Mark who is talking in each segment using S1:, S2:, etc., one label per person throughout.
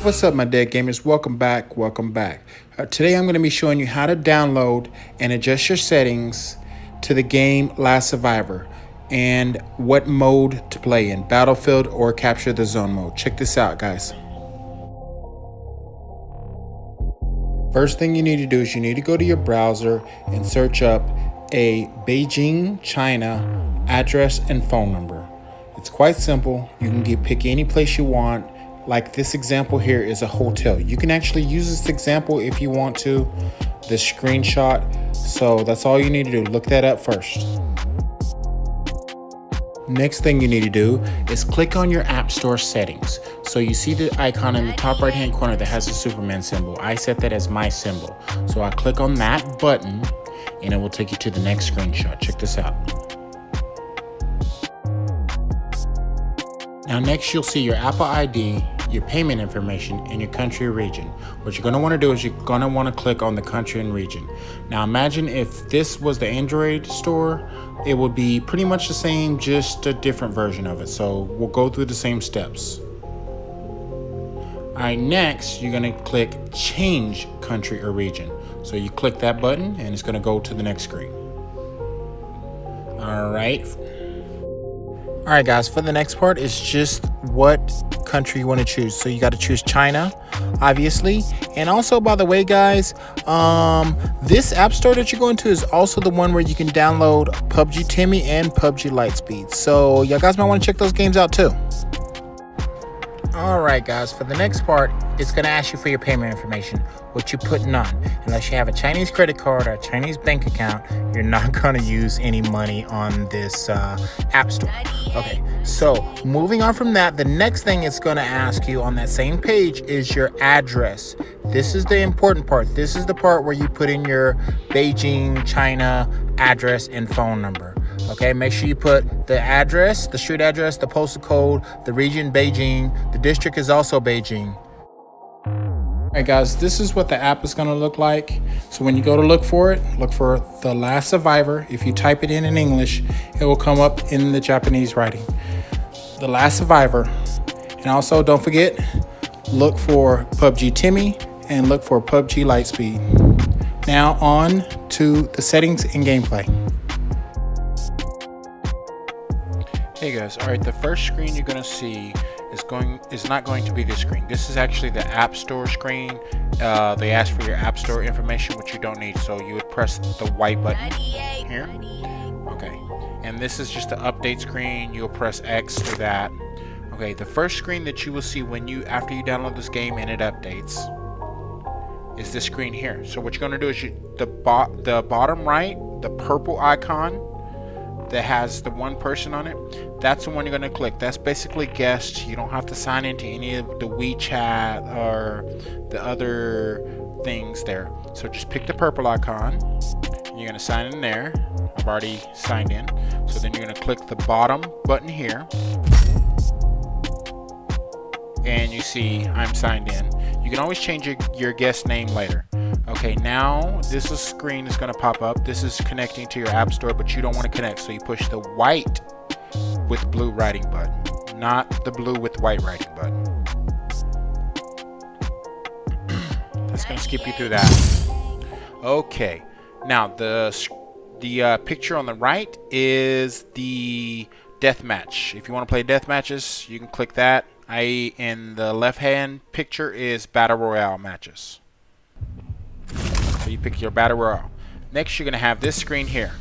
S1: What's up, my dead gamers? Welcome back. Today I'm going to be showing you how to download and adjust your settings to the game Last Survivor and what mode to play in, Battlefield or Capture the Zone mode. Check this out, guys. First thing you need to do is you need to go to your browser and search up a Beijing, China address and phone number. It's quite simple. You can pick any place you want. Like this example here is a hotel. You can actually use this example if you want to, the screenshot. So that's all you need to do. Look that up first. Next thing you need to do is click on your App Store settings. So you see the icon in the top right hand corner that has the Superman symbol. I set that as my symbol. So I click on that button and it will take you to the next screenshot. Check this out. Now next you'll see your Apple ID, your payment information, and your country or region. What you're going to want to do is you're going to want to click on the country and region. Now imagine if this was the Android store, it would be pretty much the same, just a different version of it. So we'll go through the same steps. Alright, next you're going to click change country or region. So you click that button and it's going to go to the next screen. Alright guys, for the next part is just what country you want to choose. So you got to choose China, obviously. And also, by the way guys, this app store that you're going to is also the one where you can download PUBG TIMI and PUBG Lightspeed. So you guys might want to check those games out too. Alright guys, for the next part, it's going to ask you for your payment information, what you're putting on. Unless you have a Chinese credit card or a Chinese bank account, you're not going to use any money on this app store. Okay, so moving on from that, the next thing it's going to ask you on that same page is your address. This is the important part. This is the part where you put in your Beijing, China address and phone number. Okay, make sure you put the address, the street address, the postal code, the region Beijing, the district is also Beijing. Alright guys, this is what the app is going to look like. So when you go to look for it, look for The Last Survivor. If you type it in English, it will come up in the Japanese writing. The Last Survivor. And also don't forget, look for PUBG TIMI and look for PUBG Lightspeed. Now on to the settings and gameplay. Hey guys, alright, the first screen you're going to see is not going to be this screen. This is actually the App Store screen. They ask for your App Store information, which you don't need, so you would press the white button here. Okay, and this is just the update screen. You'll press X for that. Okay, the first screen that you will see after you download this game and it updates is this screen here. So what you're going to do is the bottom right, the purple icon that has the one person on it, that's the one you're going to click. That's basically guest. You don't have to sign into any of the WeChat or the other things there. So just pick the purple icon. You're going to sign in there. I've already signed in. So then you're going to click the bottom button here. And you see I'm signed in. You can always change your guest name later. Okay, now this screen is going to pop up. This is connecting to your app store, but you don't want to connect, so you push the white with blue writing button, not the blue with white writing button. That's going to skip you through that. Okay, now the picture on the right is the death match. If you want to play death matches, you can click that. And the left hand picture is battle royale matches. So you pick your battle royale. Next you're going to have this screen here.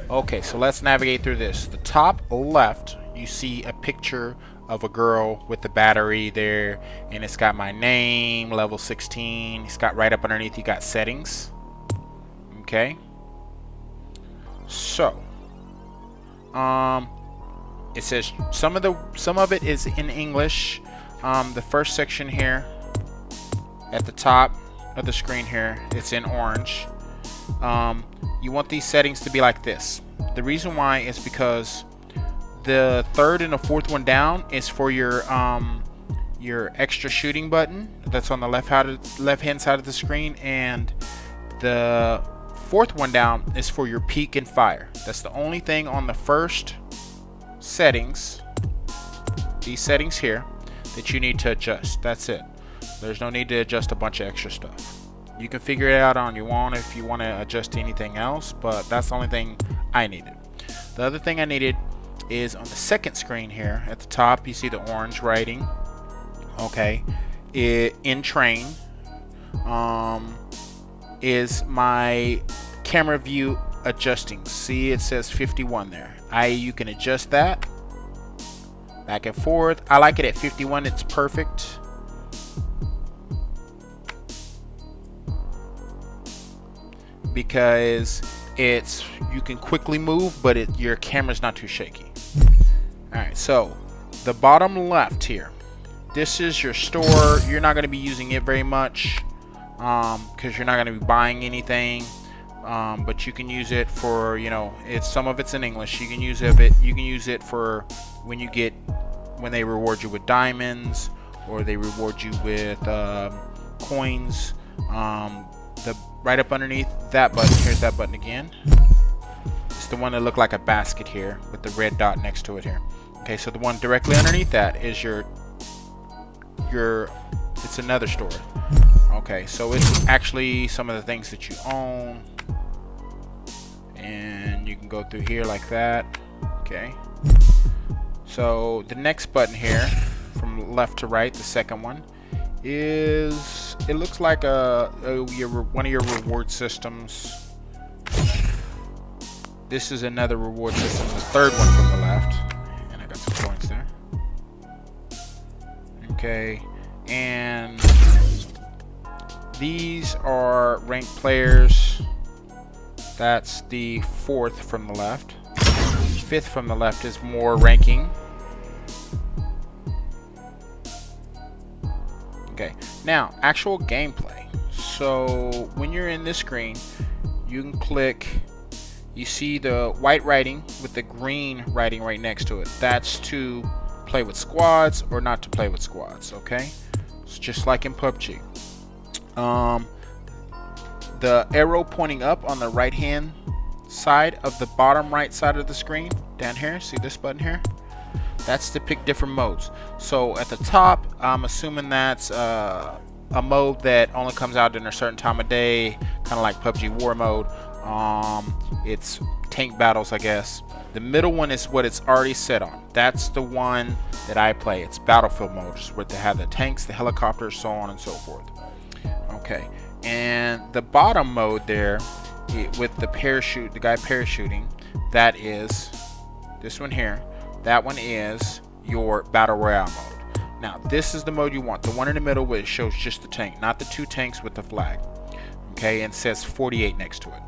S1: Okay, so let's navigate through this. The top left, you see a picture of a girl with the battery there, and it's got my name, level 16. It's got right up underneath, you got settings. Okay. So, it says some of it is in English. The first section here at the top of the screen here, it's in orange. You want these settings to be like this. The reason why is because the third and the fourth one down is for your extra shooting button that's on the left hand side of the screen, and the fourth one down is for your peek and fire. That's the only thing on the first settings, these settings here. that you need to adjust. That's it. There's no need to adjust a bunch of extra stuff. You can figure it out on your own if you want to adjust anything else, but that's the only thing I needed. The other thing I needed is on the second screen here at the top, you see the orange writing. Okay, in train is my camera view adjusting. See, it says 51 there. You can adjust that back and forth. I like it at 51. It's perfect. Because you can quickly move, but your camera's not too shaky. Alright, so the bottom left here, this is your store. You're not going to be using it very much because you're not going to be buying anything, but you can use it for, some of it's in English. You can use it for when they reward you with diamonds, or they reward you with coins. Right up underneath that button, here's that button again. It's the one that looked like a basket here with the red dot next to it here. Okay, so the one directly underneath that is it's another store. Okay, so it's actually some of the things that you own, and you can go through here like that. Okay, so the next button here from left to right, the second one, it looks like one of your reward systems. This is another reward system, the third one from the left, and I got some coins there. Okay, and these are ranked players. That's the fourth from the left. Fifth from the left is more ranking. Okay, now actual gameplay. So when you're in this screen, you can click, you see the white writing with the green writing right next to it. That's to play with squads or not to play with squads. Okay, it's just like in PUBG. The arrow pointing up on the right hand side of the bottom right side of the screen down here, see this button here? That's to pick different modes. So at the top, I'm assuming that's a mode that only comes out in a certain time of day, kind of like PUBG War mode. It's tank battles, I guess. The middle one is what it's already set on. That's the one that I play. It's battlefield mode, where they have the tanks, the helicopters, so on and so forth. Okay, and the bottom mode there, with the parachute, the guy parachuting, that is this one here. That one is your battle royale mode. Now this is the mode you want, the one in the middle where it shows just the tank, not the two tanks with the flag. Okay, and it says 48 next to it.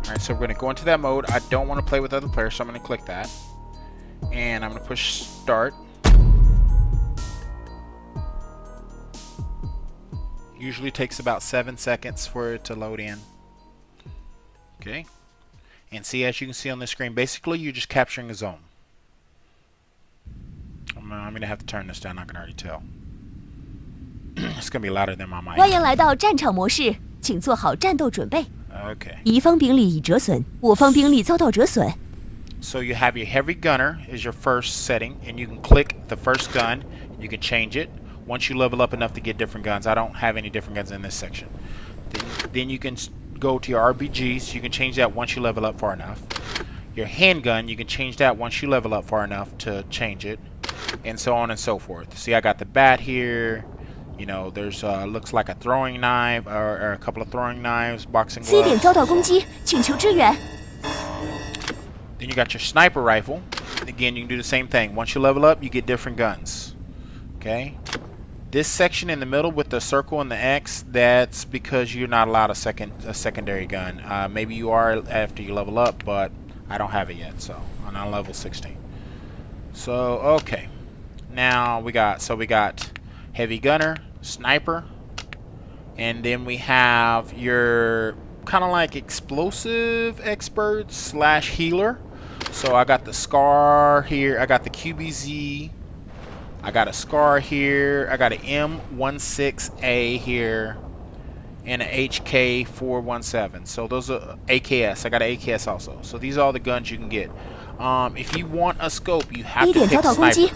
S1: Alright, so we're going to go into that mode. I don't want to play with other players, so I'm going to click that, and I'm going to push start. Usually takes about 7 seconds for it to load in. Okay, and see, as you can see on the screen, basically you're just capturing a zone. I'm going to have to turn this down, I can already tell. It's going to be louder than my mic.
S2: 欢迎来到战场模式，请做好战斗准备。
S1: Okay.
S2: 敌方兵力已折损，我方兵力遭到折损。
S1: So you have your heavy gunner is your first setting, and you can click the first gun. You can change it once you level up enough to get different guns. I don't have any different guns in this section. Then you can go to your RPGs. You can change that once you level up far enough. Your handgun, you can change that once you level up far enough to change it, and so on and so forth. See, I got the bat here. You know, there's looks like a throwing knife or a couple of throwing knives, boxing gloves.
S2: C 点遭到攻击，请求支援。
S1: Then you got your sniper rifle. Again, you can do the same thing. Once you level up, you get different guns. Okay. This section in the middle with the circle and the X, that's because you're not allowed a secondary gun. Maybe you are after you level up, but I don't have it yet, so I'm on level 16. So okay, now we got heavy gunner, sniper, and then we have your kind of like explosive expert slash healer. So I got the SCAR here, I got the QBZ, I got a SCAR here, I got an M16A here, and an HK417. So those are AKS. I got an AKS also. So these are all the guns you can get. If you want a scope, you have to pick sniper.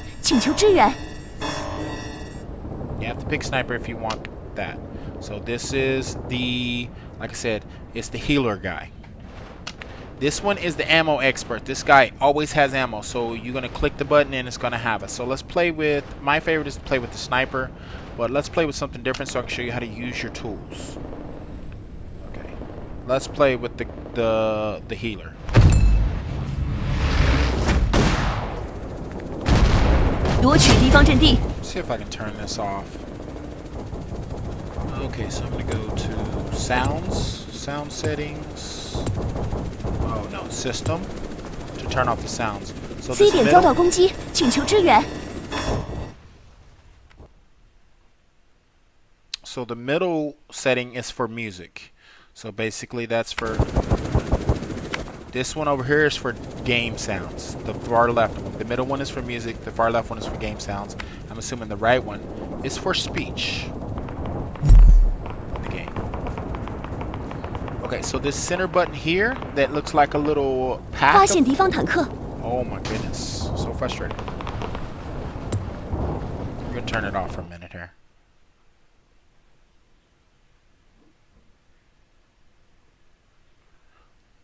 S1: You have to pick sniper if you want that. So this is the, like I said, it's the healer guy. This one is the ammo expert. This guy always has ammo, so you're gonna click the button and it's gonna have it. So let's play with, my favorite is to play with the sniper, but let's play with something different so I can show you how to use your tools. Okay, let's play with the healer.
S2: Let's
S1: see if I can turn this off. Okay, so I'm gonna go to sound settings. Oh no, system to turn off the sounds. So
S2: C 点遭到攻击，请求支援。
S1: So the middle setting is for music. So basically that's for, this one over here is for game sounds. The far left one. The middle one is for music. The far left one is for game sounds. I'm assuming the right one is for speech. The game. Okay, so this center button here that looks like a little path.
S2: 发现敌方坦克。
S1: Oh my goodness, so frustrating. I'm gonna turn it off for a minute here.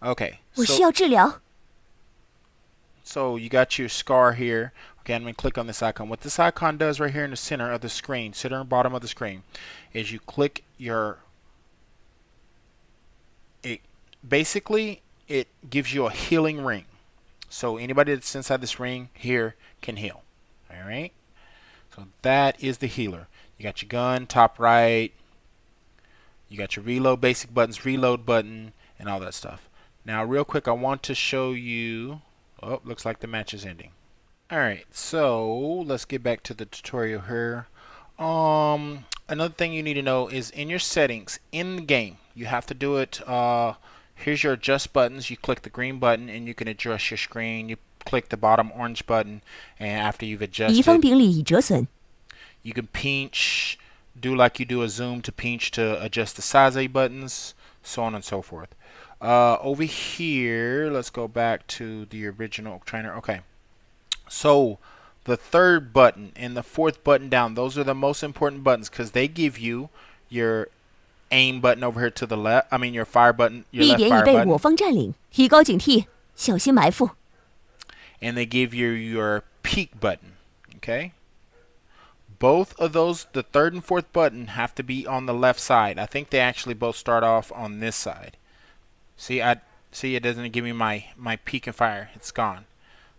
S1: Okay,
S2: 我需要治疗。
S1: so you got your scar here. Okay, I'm going to click on this icon. What this icon does right here in the center of the screen, center and bottom of the screen, is you click your, basically it gives you a healing ring. So anybody that's inside this ring here can heal. Alright? So that is the healer. You got your gun, top right. You got your reload basic buttons, reload button, and all that stuff. Now real quick, I want to show you, oh, looks like the match is ending. Alright, so let's get back to the tutorial here. Another thing you need to know is in your settings, in the game, you have to do it, here's your adjust buttons. You click the green button and you can adjust your screen. You click the bottom orange button, and after you've adjusted,
S2: 敌方兵力已折损。
S1: you can pinch, do like you do a zoom to pinch to adjust the size of your buttons, so on and so forth. Over here, let's go back to the original trainer. Okay, so the third button and the fourth button down, those are the most important buttons because they give you your aim button over here to the left. I mean your fire button, your left fire button.
S2: 我方占领，提高警惕，小心埋伏。
S1: And they give you your peek button. Okay. Both of those, the third and fourth button, have to be on the left side. I think they actually both start off on this side. See, it doesn't give me my peek and fire. It's gone.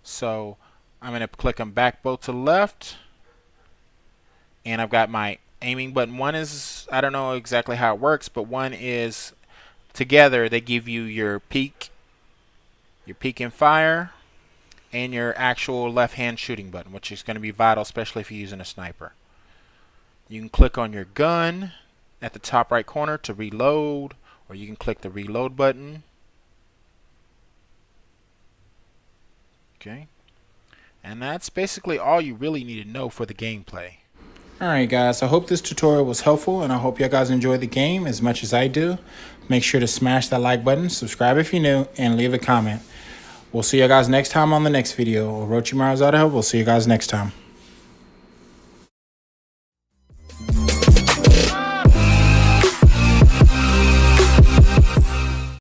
S1: So I'm going to click them back both to the left. And I've got my aiming button. One is, I don't know exactly how it works, but one is together they give you your peek and fire, and your actual left hand shooting button, which is going to be vital, especially if you're using a sniper. You can click on your gun at the top right corner to reload, or you can click the reload button. Okay, and that's basically all you really need to know for the gameplay. Alright guys, I hope this tutorial was helpful, and I hope you guys enjoyed the game as much as I do. Make sure to smash that like button, subscribe if you're new, and leave a comment. We'll see you guys next time on the next video. Orochimaru's out of help. We'll see you guys next time.